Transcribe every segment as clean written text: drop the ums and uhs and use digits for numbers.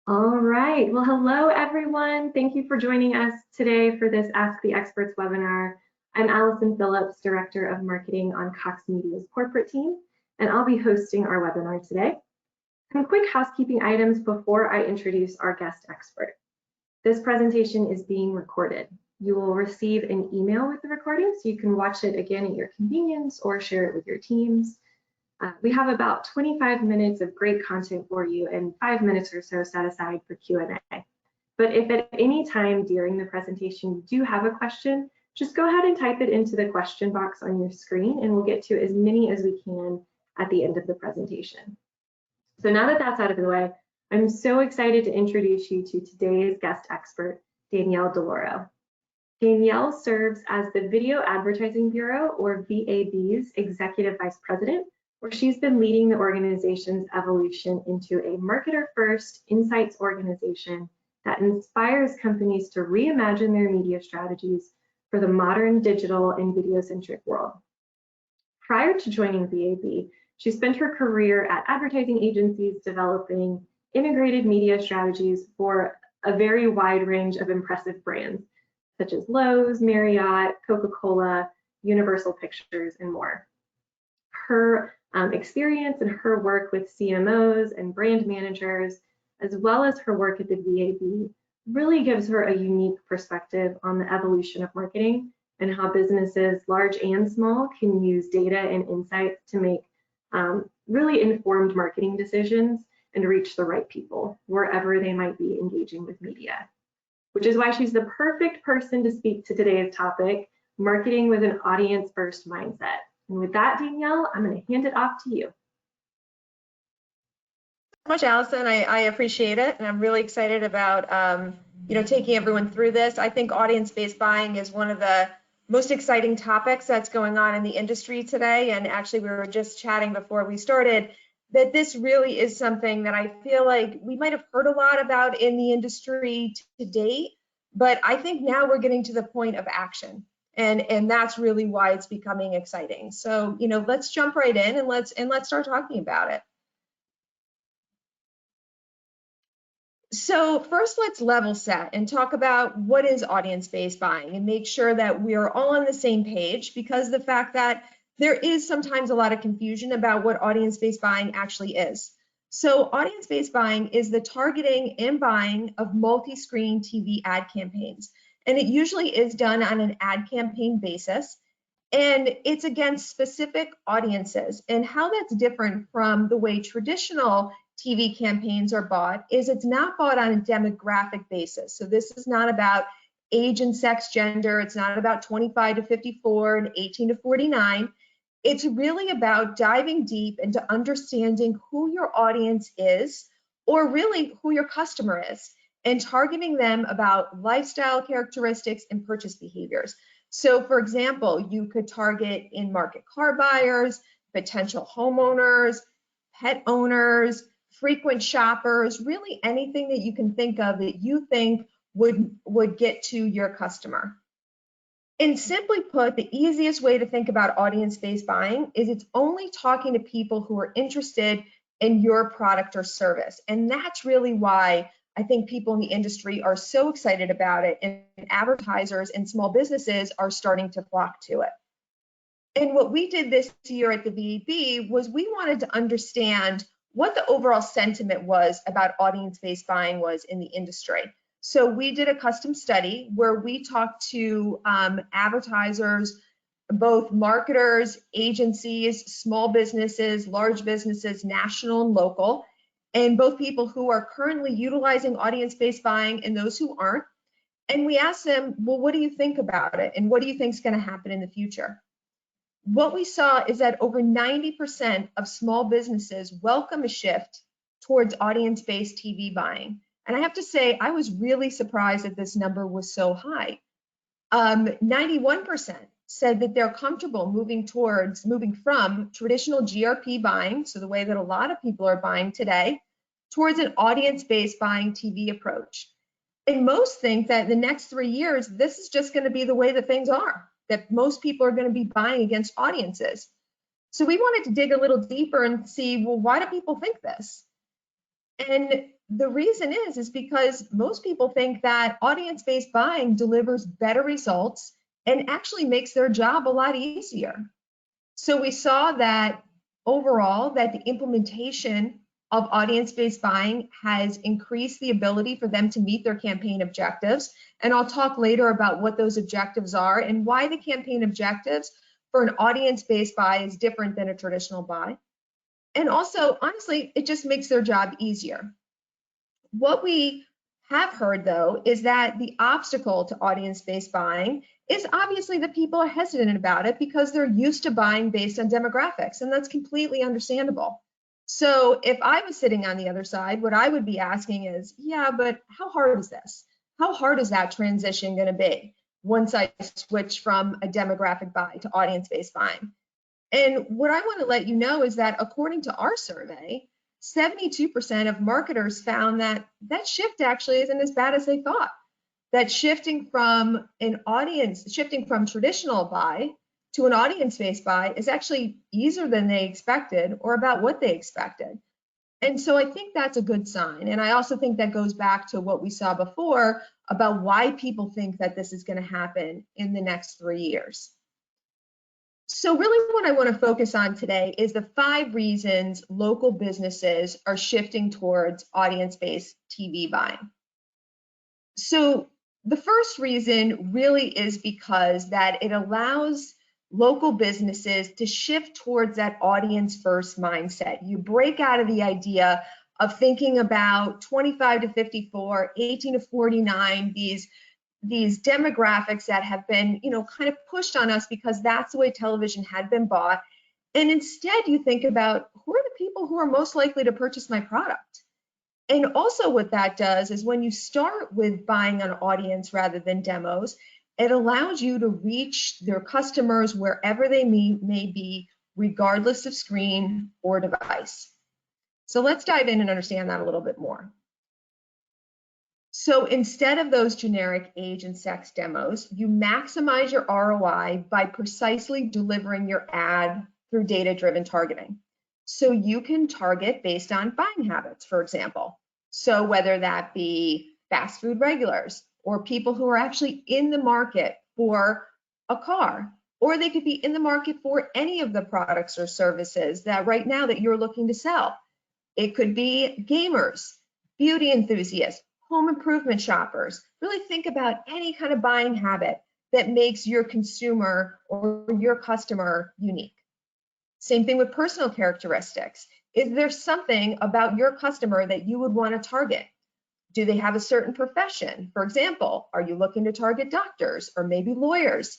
All right. Well, hello, everyone. Thank you for joining us today for this Ask the Experts webinar. I'm Allison Phillips, Director of Marketing on Cox Media's corporate team, and I'll be hosting our webinar today. Some quick housekeeping items before I introduce our guest expert. This presentation is being recorded. You will receive an email with the recording, so you can watch it again at your convenience or share it with your teams. We have about 25 minutes of great content for you and 5 minutes or so set aside for Q&A. But if at any time during the presentation you do have a question, just go ahead and type it into the question box on your screen and we'll get to as many as we can at the end of the presentation. So now that that's out of the way, I'm so excited to introduce you to today's guest expert, Danielle Deloro. Danielle serves as the Video Advertising Bureau, or VAB's Executive Vice President, where she's been leading the organization's evolution into a marketer-first insights organization that inspires companies to reimagine their media strategies for the modern digital and video-centric world. Prior to joining VAB, she spent her career at advertising agencies developing integrated media strategies for a very wide range of impressive brands, such as Lowe's, Marriott, Coca-Cola, Universal Pictures, and more. Her experience and her work with CMOs and brand managers, as well as her work at the VAB, really gives her a unique perspective on the evolution of marketing and how businesses, large and small, can use data and insights to make really informed marketing decisions and reach the right people wherever they might be engaging with media. Which is why she's the perfect person to speak to today's topic, marketing with an audience-first mindset. And with that, Danielle, I'm going to hand it off to you. So much, Allison. I appreciate it, and I'm really excited about taking everyone through this. I think audience-based buying is one of the most exciting topics that's going on in the industry today. And actually, we were just chatting before we started that this really is something that I feel like we might have heard a lot about in the industry to date, but I think now we're getting to the point of action. And that's really why it's becoming exciting. So, let's jump right in and let's start talking about it. So first, let's level set and talk about what is audience-based buying and make sure that we are all on the same page, because the fact that there is sometimes a lot of confusion about what audience-based buying actually is. So audience-based buying is the targeting and buying of multi-screen TV ad campaigns. And it usually is done on an ad campaign basis. And it's against specific audiences. And how that's different from the way traditional TV campaigns are bought is it's not bought on a demographic basis. So this is not about age and sex, gender. It's not about 25 to 54 and 18 to 49. It's really about diving deep into understanding who your audience is, or really who your customer is, and targeting them about lifestyle characteristics and purchase behaviors. So for example, you could target in-market car buyers, potential homeowners, pet owners, frequent shoppers, really anything that you can think of that you think would get to your customer. And simply put, the easiest way to think about audience-based buying is it's only talking to people who are interested in your product or service. And that's really why I think people in the industry are so excited about it, and advertisers and small businesses are starting to flock to it. And what we did this year at the VAB was we wanted to understand what the overall sentiment was about audience-based buying was in the industry. So we did a custom study where we talked to advertisers, both marketers, agencies, small businesses, large businesses, national and local, and both people who are currently utilizing audience-based buying and those who aren't. And we asked them, well, what do you think about it? And what do you think is going to happen in the future? What we saw is that over 90% of small businesses welcome a shift towards audience-based TV buying. And I have to say, I was really surprised that this number was so high. 91% said that they're comfortable moving from traditional GRP buying, so the way that a lot of people are buying today, towards an audience-based buying TV approach. And most think that in the next 3 years, this is just going to be the way that things are, that most people are going to be buying against audiences. So we wanted to dig a little deeper and see, well, why do people think this? And the reason is because most people think that audience-based buying delivers better results and actually makes their job a lot easier. So we saw that overall that the implementation of audience-based buying has increased the ability for them to meet their campaign objectives. And I'll talk later about what those objectives are and why the campaign objectives for an audience-based buy is different than a traditional buy. And also, honestly, it just makes their job easier. What we have heard, though, is that the obstacle to audience-based buying is obviously that people are hesitant about it because they're used to buying based on demographics, and that's completely understandable. So if I was sitting on the other side, what I would be asking is, yeah, but how hard is this? How hard is that transition going to be once I switch from a demographic buy to audience-based buying? And what I want to let you know is that according to our survey, 72% of marketers found that that shift actually isn't as bad as they thought. That shifting from traditional buy to an audience-based buy is actually easier than they expected or about what they expected. And so I think that's a good sign. And I also think that goes back to what we saw before about why people think that this is going to happen in the next 3 years. So really what I want to focus on today is the 5 reasons local businesses are shifting towards audience-based TV buying. So the first reason really is because that it allows local businesses to shift towards that audience-first mindset. You break out of the idea of thinking about 25 to 54, 18 to 49, these demographics that have been, kind of pushed on us because that's the way television had been bought. And instead you think about who are the people who are most likely to purchase my product? And also what that does is when you start with buying an audience rather than demos, it allows you to reach their customers wherever they may be, regardless of screen or device. So let's dive in and understand that a little bit more. So instead of those generic age and sex demos, you maximize your ROI by precisely delivering your ad through data-driven targeting. So you can target based on buying habits, for example. So whether that be fast food regulars or people who are actually in the market for a car, or they could be in the market for any of the products or services that right now that you're looking to sell. It could be gamers, beauty enthusiasts, home improvement shoppers. Really think about any kind of buying habit that makes your consumer or your customer unique. Same thing with personal characteristics. Is there something about your customer that you would want to target? Do they have a certain profession? For example, are you looking to target doctors or maybe lawyers?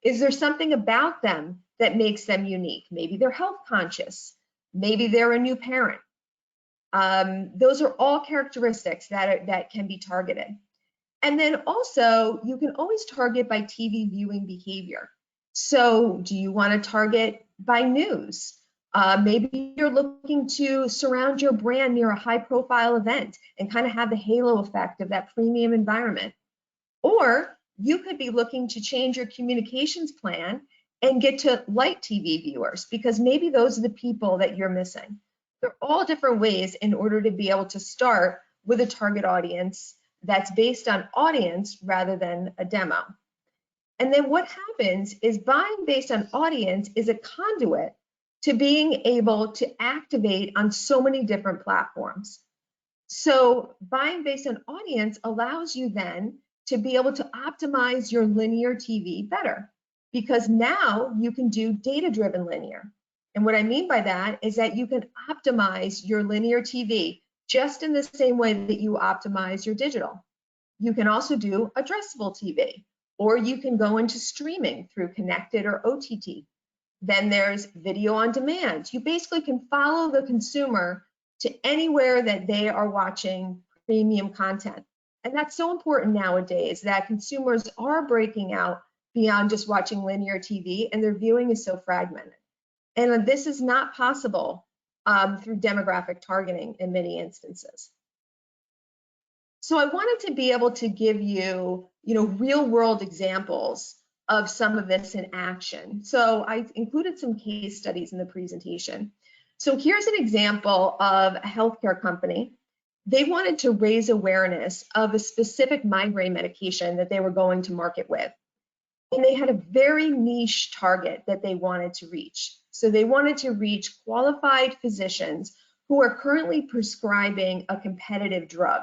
Is there something about them that makes them unique? Maybe they're health conscious. Maybe they're a new parent. Those are all characteristics that can be targeted. And then also, you can always target by TV viewing behavior. So do you want to target by news? Maybe you're looking to surround your brand near a high profile event and kind of have the halo effect of that premium environment. Or you could be looking to change your communications plan and get to light TV viewers because maybe those are the people that you're missing. They're all different ways in order to be able to start with a target audience that's based on audience rather than a demo. And then what happens is buying based on audience is a conduit to being able to activate on so many different platforms. So buying based on audience allows you then to be able to optimize your linear TV better because now you can do data-driven linear. And what I mean by that is that you can optimize your linear TV just in the same way that you optimize your digital. You can also do addressable TV, or you can go into streaming through connected or OTT. Then there's video on demand. You basically can follow the consumer to anywhere that they are watching premium content. And that's so important nowadays that consumers are breaking out beyond just watching linear TV and their viewing is so fragmented. And this is not possible through demographic targeting in many instances. So I wanted to be able to give you, real world examples of some of this in action. So I included some case studies in the presentation. So here's an example of a healthcare company they wanted to raise awareness of a specific migraine medication that they were going to market with. And they had a very niche target that they wanted to reach. So they wanted to reach qualified physicians who are currently prescribing a competitive drug.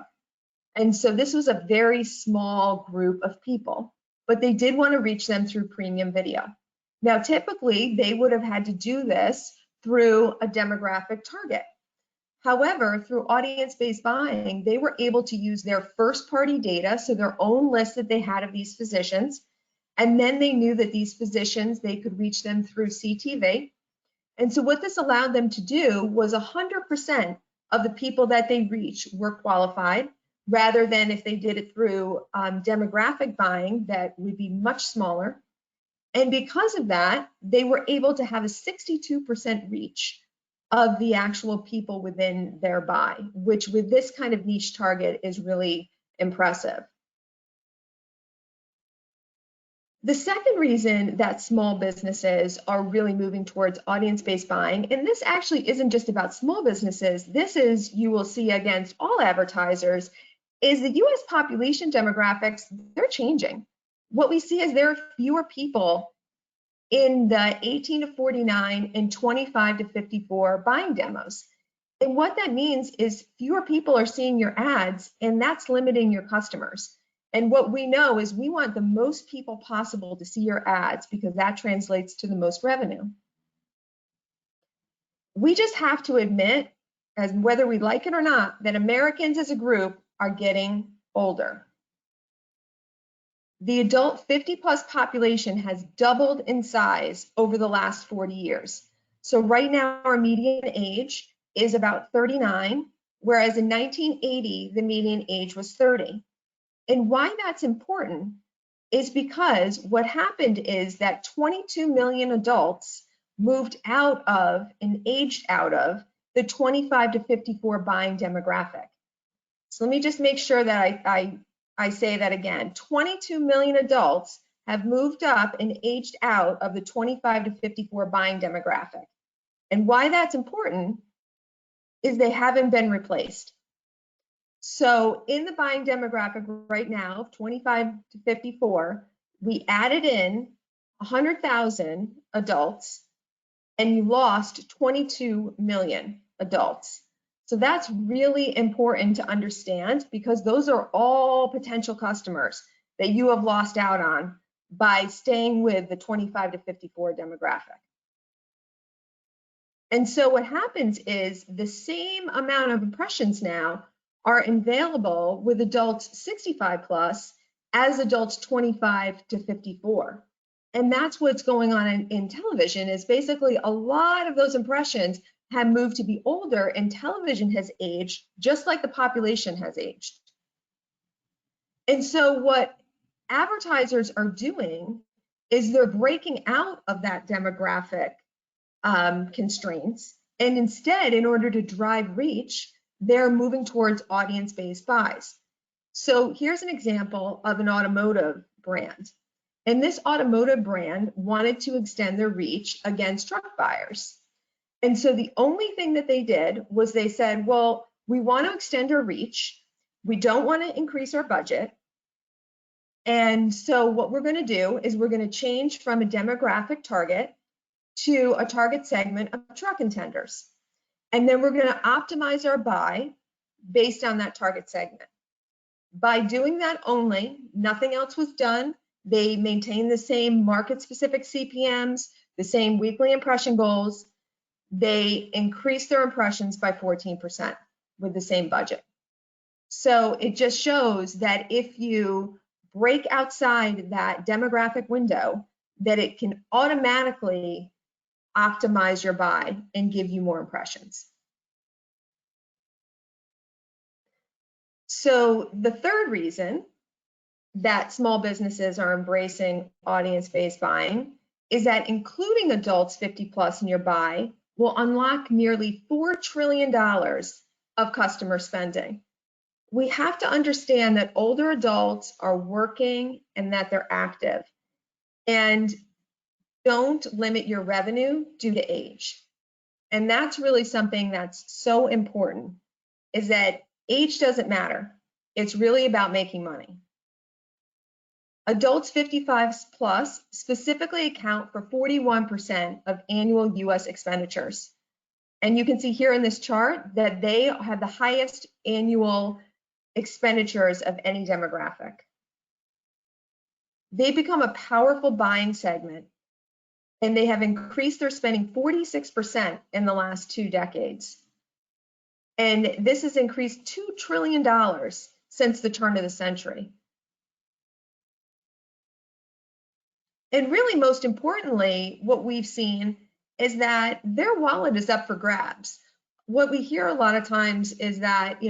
And so this was a very small group of people, but they did want to reach them through premium video. Now, typically, they would have had to do this through a demographic target. However, through audience-based buying, they were able to use their first-party data, so their own list that they had of these physicians, and then they knew that these physicians, they could reach them through CTV. And so what this allowed them to do was 100% of the people that they reach were qualified, rather than if they did it through demographic buying, that would be much smaller. And because of that, they were able to have a 62% reach of the actual people within their buy, which with this kind of niche target is really impressive. The second reason that small businesses are really moving towards audience-based buying, and this actually isn't just about small businesses, this is, you will see against all advertisers, is the US population demographics, they're changing. What we see is there are fewer people in the 18 to 49 and 25 to 54 buying demos. And what that means is fewer people are seeing your ads, and that's limiting your customers. And what we know is we want the most people possible to see your ads because that translates to the most revenue. We just have to admit, as whether we like it or not, that Americans as a group are getting older. The adult 50+ population has doubled in size over the last 40 years. So right now our median age is about 39, whereas in 1980, the median age was 30. And why that's important is because what happened is that 22 million adults moved out of and aged out of the 25 to 54 buying demographic. So let me just make sure that I say that again. 22 million adults have moved up and aged out of the 25 to 54 buying demographic. And why that's important is they haven't been replaced. So in the buying demographic right now of 25 to 54, we added in 100,000 adults and you lost 22 million adults. So that's really important to understand because those are all potential customers that you have lost out on by staying with the 25 to 54 demographic. And so what happens is the same amount of impressions now are available with adults 65 plus as adults 25 to 54. And that's what's going on in television is basically a lot of those impressions have moved to be older and television has aged just like the population has aged. And so what advertisers are doing is they're breaking out of that demographic constraints. And instead, in order to drive reach, they're moving towards audience-based buys. So here's an example of an automotive brand. And this automotive brand wanted to extend their reach against truck buyers. And so the only thing that they did was they said, well, we want to extend our reach. We don't want to increase our budget. And so what we're going to do is we're going to change from a demographic target to a target segment of truck intenders. And then we're going to optimize our buy based on that target segment. By doing that only, nothing else was done. They maintained the same market-specific CPMs, the same weekly impression goals. They increased their impressions by 14% with the same budget. So it just shows that if you break outside that demographic window, that it can automatically optimize your buy and give you more impressions. So the third reason that small businesses are embracing audience-based buying is that including adults 50 plus in your buy will unlock nearly $4 trillion of customer spending. We have to understand that older adults are working and that they're active. And don't limit your revenue due to age. And that's really something that's so important, is that Age doesn't matter. It's really about making money. Adults 55 plus specifically account for 41% of annual US expenditures. And you can see here in this chart that they have the highest annual expenditures of any demographic. They become a powerful buying segment, and they have increased their spending 46% in the last 2 decades. And this has increased $2 trillion since the turn of the century. And really, most importantly, what we've seen is that their wallet is up for grabs. What we hear a lot of times is that,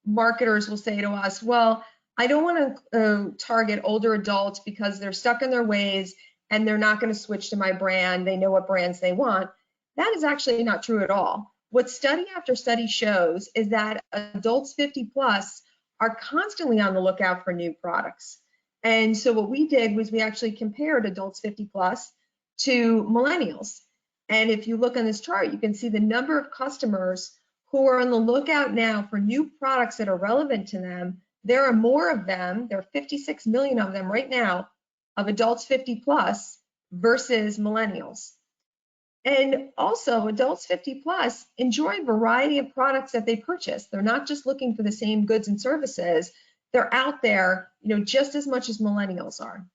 marketers will say to us, well, I don't want to target older adults because they're stuck in their ways and they're not going to switch to my brand. They know what brands they want. That is actually not true at all. What study after study shows is that adults 50 plus are constantly on the lookout for new products. And so what we did was we actually compared adults 50 plus to millennials. And if you look on this chart, you can see the number of customers who are on the lookout now for new products that are relevant to them. There are more of them, there are 56 million of them right now, of adults 50 plus versus millennials. And also, adults 50 plus enjoy a variety of products that they purchase. They're not just looking for the same goods and services. They're out there, just as much as millennials are.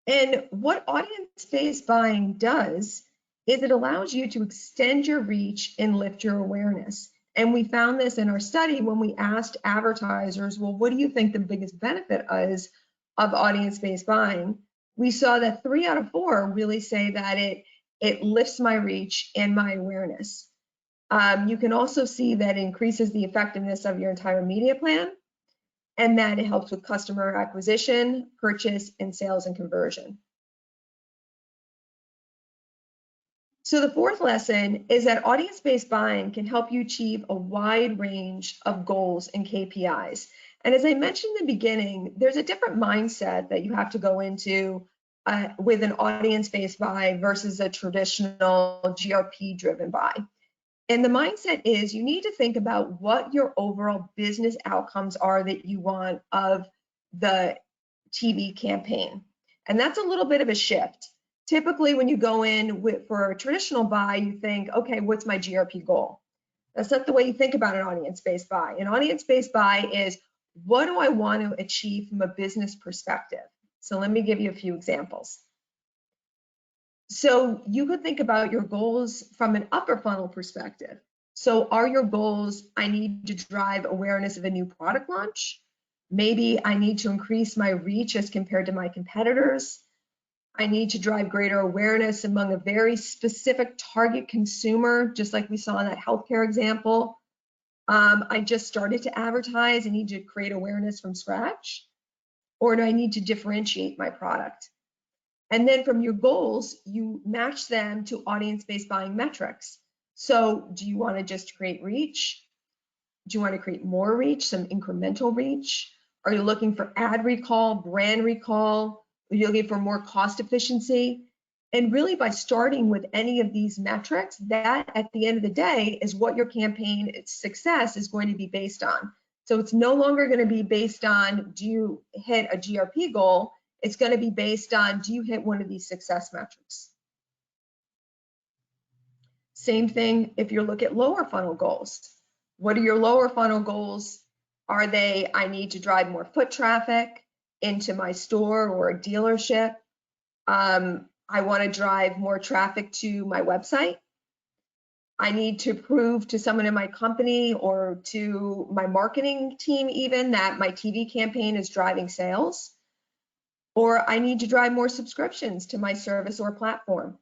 And what audience-based buying does is it allows you to extend your reach and lift your awareness. And we found this in our study when we asked advertisers, well, what do you think the biggest benefit is of audience-based buying? We saw that 3 out of 4 really say that it lifts my reach and my awareness. You can also see that it increases the effectiveness of your entire media plan, and that it helps with customer acquisition, purchase, and sales and conversion. So the 4th lesson is that audience-based buying can help you achieve a wide range of goals and KPIs. And as I mentioned in the beginning, there's a different mindset that you have to go into with an audience-based buy versus a traditional GRP-driven buy. And the mindset is you need to think about what your overall business outcomes are that you want of the TV campaign. And that's a little bit of a shift. Typically, when you go in for a traditional buy, you think, okay, what's my GRP goal? That's not the way you think about an audience-based buy. An audience-based buy is, what do I want to achieve from a business perspective? So let me give you a few examples. So you could think about your goals from an upper funnel perspective. So are your goals, I need to drive awareness of a new product launch? Maybe I need to increase my reach as compared to my competitors. I need to drive greater awareness among a very specific target consumer, just like we saw in that healthcare example. I just started to advertise. I need to create awareness from scratch. Or do I need to differentiate my product? And then from your goals, you match them to audience-based buying metrics. So do you want to just create reach? Do you want to create more reach, some incremental reach? Are you looking for ad recall, brand recall? Are you looking for more cost efficiency? And really, by starting with any of these metrics, that at the end of the day is what your campaign success is going to be based on. So it's no longer going to be based on, do you hit a GRP goal? It's going to be based on, do you hit one of these success metrics? Same thing if you look at lower funnel goals. What are your lower funnel goals? Are they, I need to drive more foot traffic into my store or a dealership? I want to drive more traffic to my website. I need to prove to someone in my company or to my marketing team even that my TV campaign is driving sales. Or I need to drive more subscriptions to my service or platform.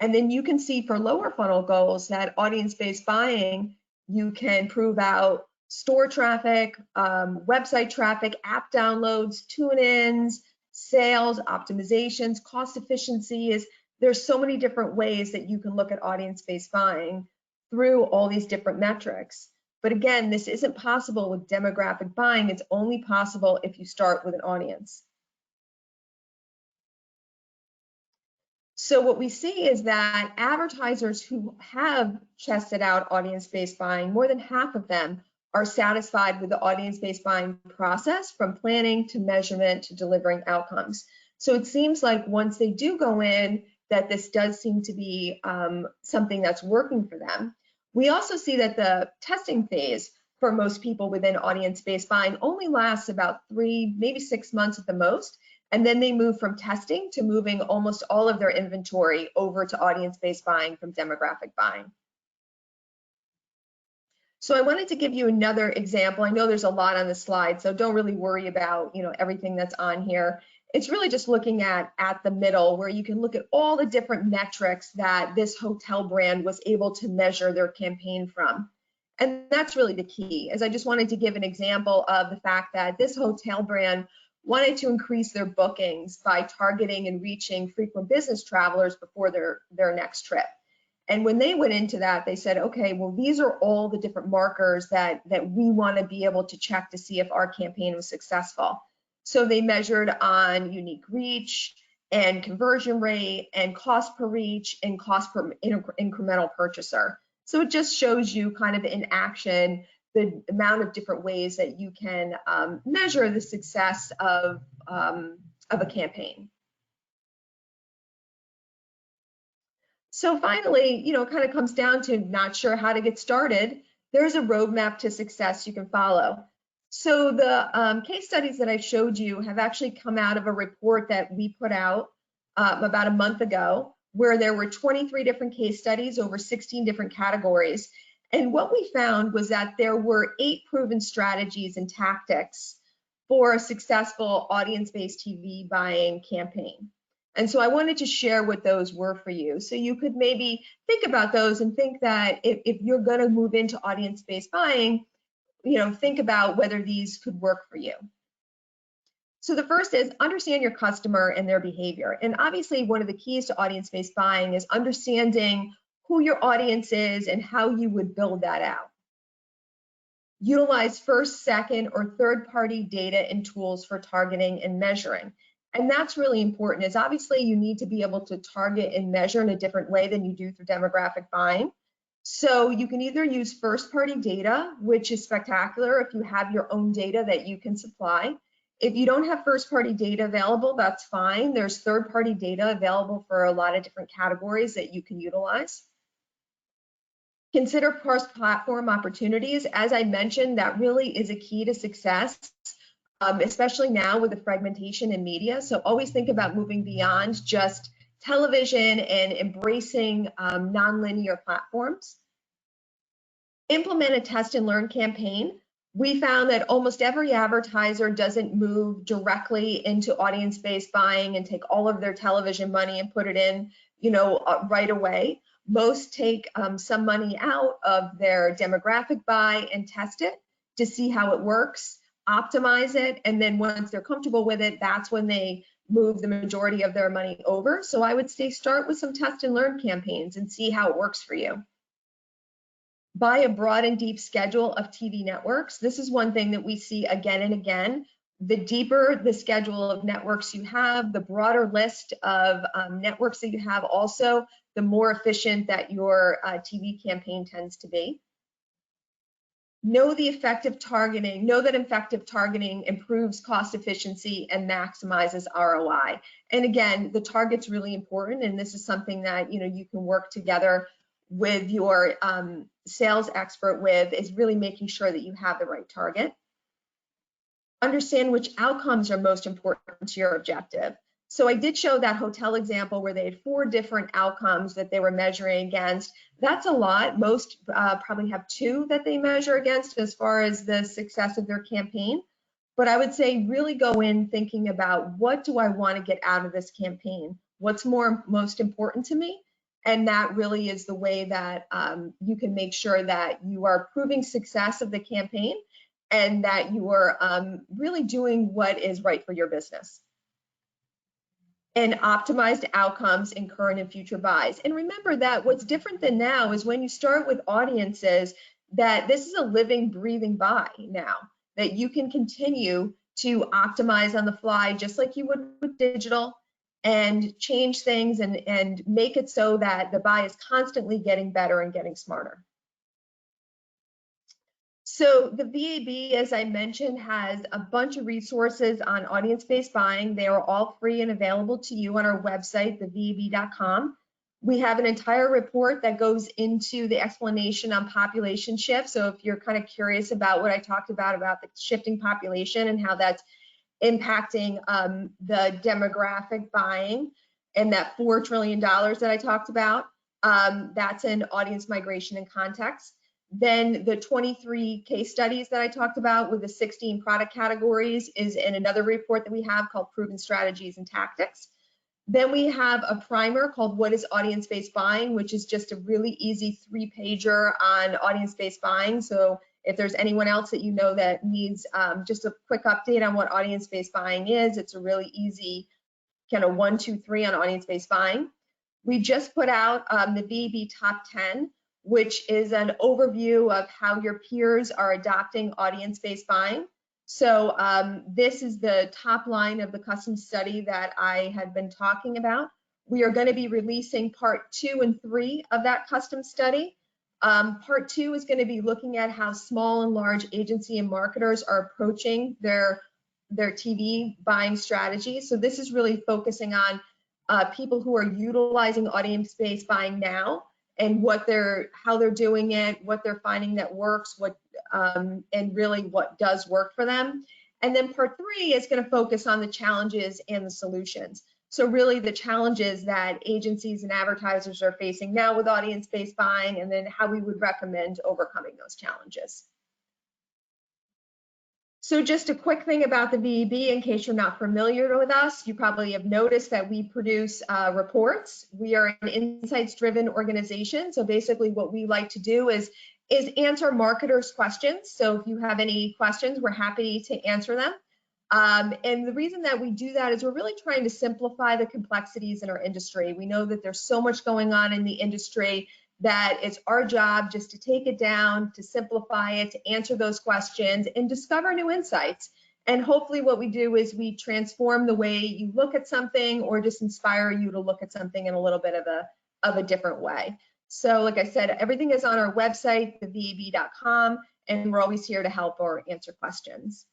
And then you can see for lower funnel goals that audience-based buying, you can prove out store traffic, website traffic, app downloads, tune-ins, sales, optimizations, cost efficiencies. There's so many different ways that you can look at audience-based buying through all these different metrics. But again, this isn't possible with demographic buying. It's only possible if you start with an audience. So what we see is that advertisers who have tested out audience-based buying, more than half of them are satisfied with the audience-based buying process, from planning to measurement to delivering outcomes. So it seems like once they do go in, that this does seem to be something that's working for them. We also see that the testing phase for most people within audience-based buying only lasts about 3, maybe 6 months at the most. And then they move from testing to moving almost all of their inventory over to audience-based buying from demographic buying. So I wanted to give you another example. I know there's a lot on the slide, so don't really worry about, everything that's on here. It's really just looking at the middle, where you can look at all the different metrics that this hotel brand was able to measure their campaign from. And that's really the key, as I just wanted to give an example of the fact that this hotel brand wanted to increase their bookings by targeting and reaching frequent business travelers before their next trip. And when they went into that, they said, okay, well, these are all the different markers that we want to be able to check to see if our campaign was successful. So they measured on unique reach and conversion rate and cost per reach and cost per incremental purchaser. So it just shows you kind of in action the amount of different ways that you can measure the success of a campaign. So finally, it kind of comes down to not sure how to get started. There's a roadmap to success you can follow. So the case studies that I showed you have actually come out of a report that we put out about a month ago, where there were 23 different case studies over 16 different categories. And what we found was that there were 8 proven strategies and tactics for a successful audience-based TV buying campaign. And so I wanted to share what those were for you. So you could maybe think about those and think that if you're going to move into audience-based buying, think about whether these could work for you. So the first is understand your customer and their behavior. And obviously one of the keys to audience-based buying is understanding who your audience is and how you would build that out. Utilize first, second, or third-party data and tools for targeting and measuring. And that's really important, is obviously you need to be able to target and measure in a different way than you do through demographic buying. So you can either use first-party data, which is spectacular if you have your own data that you can supply. If you don't have first-party data available, that's fine. There's third-party data available for a lot of different categories that you can utilize. Consider cross-platform opportunities. As I mentioned, that really is a key to success, especially now with the fragmentation in media. So always think about moving beyond just television and embracing nonlinear platforms. Implement a test and learn campaign. We found that almost every advertiser doesn't move directly into audience-based buying and take all of their television money and put it in, right away. Most take some money out of their demographic buy and test it to see how it works, optimize it, and then once they're comfortable with it, that's when they move the majority of their money over. So I would say start with some test and learn campaigns and see how it works for you. Buy a broad and deep schedule of TV networks. This is one thing that we see again and again. The deeper the schedule of networks you have, the broader list of networks that you have also, the more efficient that your TV campaign tends to be. Know that effective targeting improves cost efficiency and maximizes ROI. And again, the target's really important, and this is something that you can work together with your sales expert with, is really making sure that you have the right target. Understand which outcomes are most important to your objective. So I did show that hotel example where they had 4 different outcomes that they were measuring against. That's a lot. Most probably have 2 that they measure against as far as the success of their campaign. But I would say really go in thinking about, what do I want to get out of this campaign? What's most important to me? And that really is the way that you can make sure that you are proving success of the campaign and that you are really doing what is right for your business. And optimized outcomes in current and future buys. And remember that what's different than now is when you start with audiences, that this is a living, breathing buy now, that you can continue to optimize on the fly just like you would with digital, and change things and make it so that the buy is constantly getting better and getting smarter. So the VAB, as I mentioned, has a bunch of resources on audience-based buying. They are all free and available to you on our website, thevab.com. We have an entire report that goes into the explanation on population shift. So if you're kind of curious about what I talked about the shifting population and how that's impacting the demographic buying and that $4 trillion that I talked about, that's an audience migration and context. Then the 23 case studies that I talked about with the 16 product categories is in another report that we have called Proven Strategies and Tactics. Then we have a primer called What is Audience-Based Buying, which is just a really easy 3-pager on audience-based buying. So if there's anyone else that you know that needs just a quick update on what audience-based buying is, it's a really easy kind of 1, 2, 3 on audience-based buying. We just put out the VAB Top 10, which is an overview of how your peers are adopting audience-based buying. So this is the top line of the custom study that I had been talking about. We are going to be releasing part 2 and 3 of that custom study. Part 2 is going to be looking at how small and large agency and marketers are approaching their TV buying strategy. So this is really focusing on people who are utilizing audience-based buying now and how they're doing it, what they're finding that works, and really what does work for them. And then part 3 is going to focus on the challenges and the solutions. So really the challenges that agencies and advertisers are facing now with audience-based buying, and then how we would recommend overcoming those challenges. So just a quick thing about the VAB, in case you're not familiar with us, you probably have noticed that we produce reports. We are an insights-driven organization. So basically what we like to do is answer marketers' questions. So if you have any questions, we're happy to answer them. And the reason that we do that is we're really trying to simplify the complexities in our industry. We know that there's so much going on in the industry that it's our job just to take it down, to simplify it, to answer those questions and discover new insights. And hopefully what we do is we transform the way you look at something or just inspire you to look at something in a little bit of a different way. So like I said, everything is on our website, thevab.com, and we're always here to help or answer questions.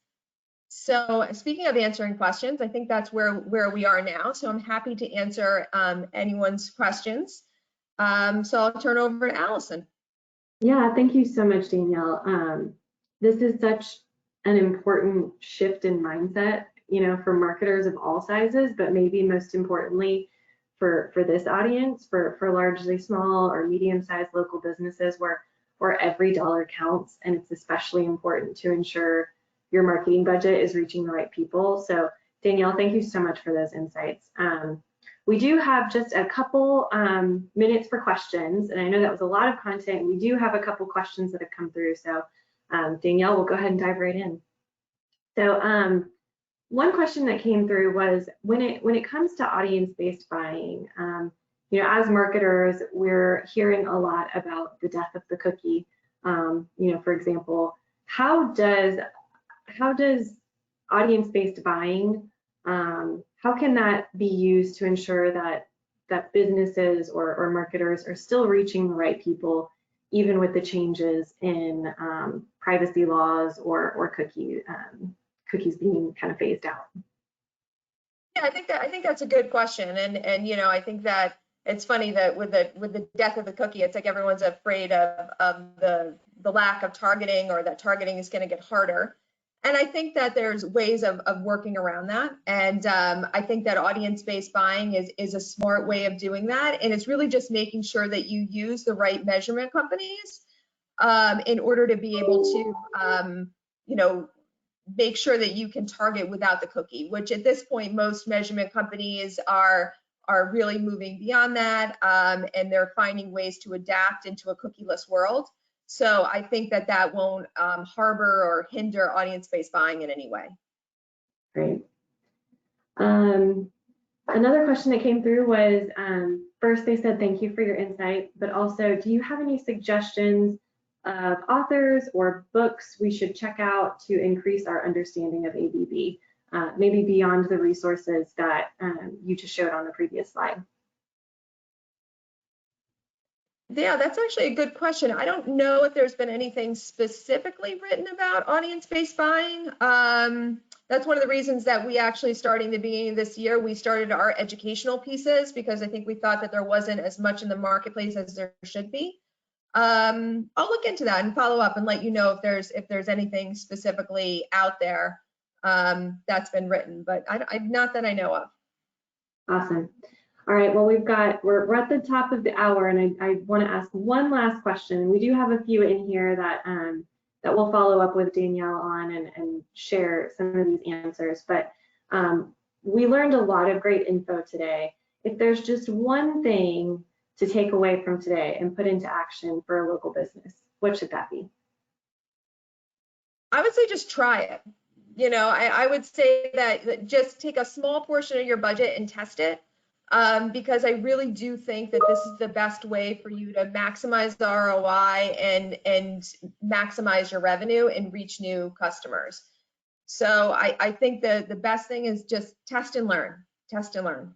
So speaking of answering questions, I think that's where we are now. So I'm happy to answer anyone's questions. So I'll turn over to Allison. Yeah, thank you so much, Danielle. This is such an important shift in mindset, for marketers of all sizes, but maybe most importantly for this audience, for largely small or medium-sized local businesses where every dollar counts, and it's especially important to ensure your marketing budget is reaching the right people. So Danielle, thank you so much for those insights. We do have just a couple minutes for questions, and I know that was a lot of content. We do have a couple questions that have come through, so Danielle, we'll go ahead and dive right in. So one question that came through was when it comes to audience-based buying, as marketers, we're hearing a lot about the death of the cookie. For example, how does audience-based buying, how can that be used to ensure that businesses or marketers are still reaching the right people, even with the changes in privacy laws or cookies being kind of phased out? Yeah, I think that's a good question, and I think that it's funny that with the death of the cookie, it's like everyone's afraid of the lack of targeting, or that targeting is going to get harder. And I think that there's ways of working around that. And I think that audience-based buying is a smart way of doing that. And it's really just making sure that you use the right measurement companies in order to be able to, make sure that you can target without the cookie, which at this point, most measurement companies are really moving beyond that. And they're finding ways to adapt into a cookieless world. So I think that won't harbor or hinder audience-based buying in any way. Great. Another question that came through was, first they said thank you for your insight, but also, do you have any suggestions of authors or books we should check out to increase our understanding of ABB? maybe beyond the resources that you just showed on the previous slide? Yeah, that's actually a good question. I don't know if there's been anything specifically written about audience-based buying. That's one of the reasons that we actually, starting the beginning of this year, we started our educational pieces, because I think we thought that there wasn't as much in the marketplace as there should be. I'll look into that and follow up and let you know if there's anything specifically out there that's been written, but not that I know of. Awesome. All right, well, we're at the top of the hour, and I want to ask one last question. We do have a few in here that that we'll follow up with Danielle on and share some of these answers. But we learned a lot of great info today. If there's just one thing to take away from today and put into action for a local business, what should that be? I would say just try it. You know, I would say that just take a small portion of your budget and test it. Because I really do think that this is the best way for you to maximize the ROI and maximize your revenue and reach new customers. So I think the best thing is just test and learn. Test and learn.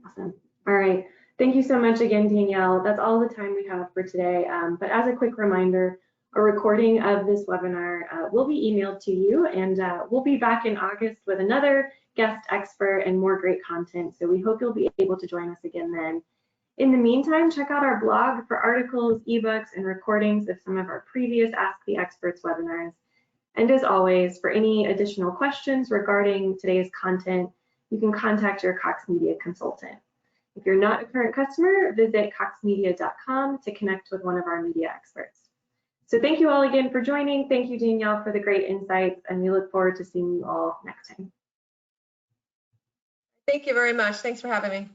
Awesome. All right. Thank you so much again, Danielle. That's all the time we have for today. But as a quick reminder, a recording of this webinar will be emailed to you, and we'll be back in August with another guest expert and more great content. So we hope you'll be able to join us again then. In the meantime, check out our blog for articles, ebooks, and recordings of some of our previous Ask the Experts webinars. And as always, for any additional questions regarding today's content, you can contact your Cox Media consultant. If you're not a current customer, visit coxmedia.com to connect with one of our media experts. So thank you all again for joining. Thank you, Danielle, for the great insights, and we look forward to seeing you all next time. Thank you very much. Thanks for having me.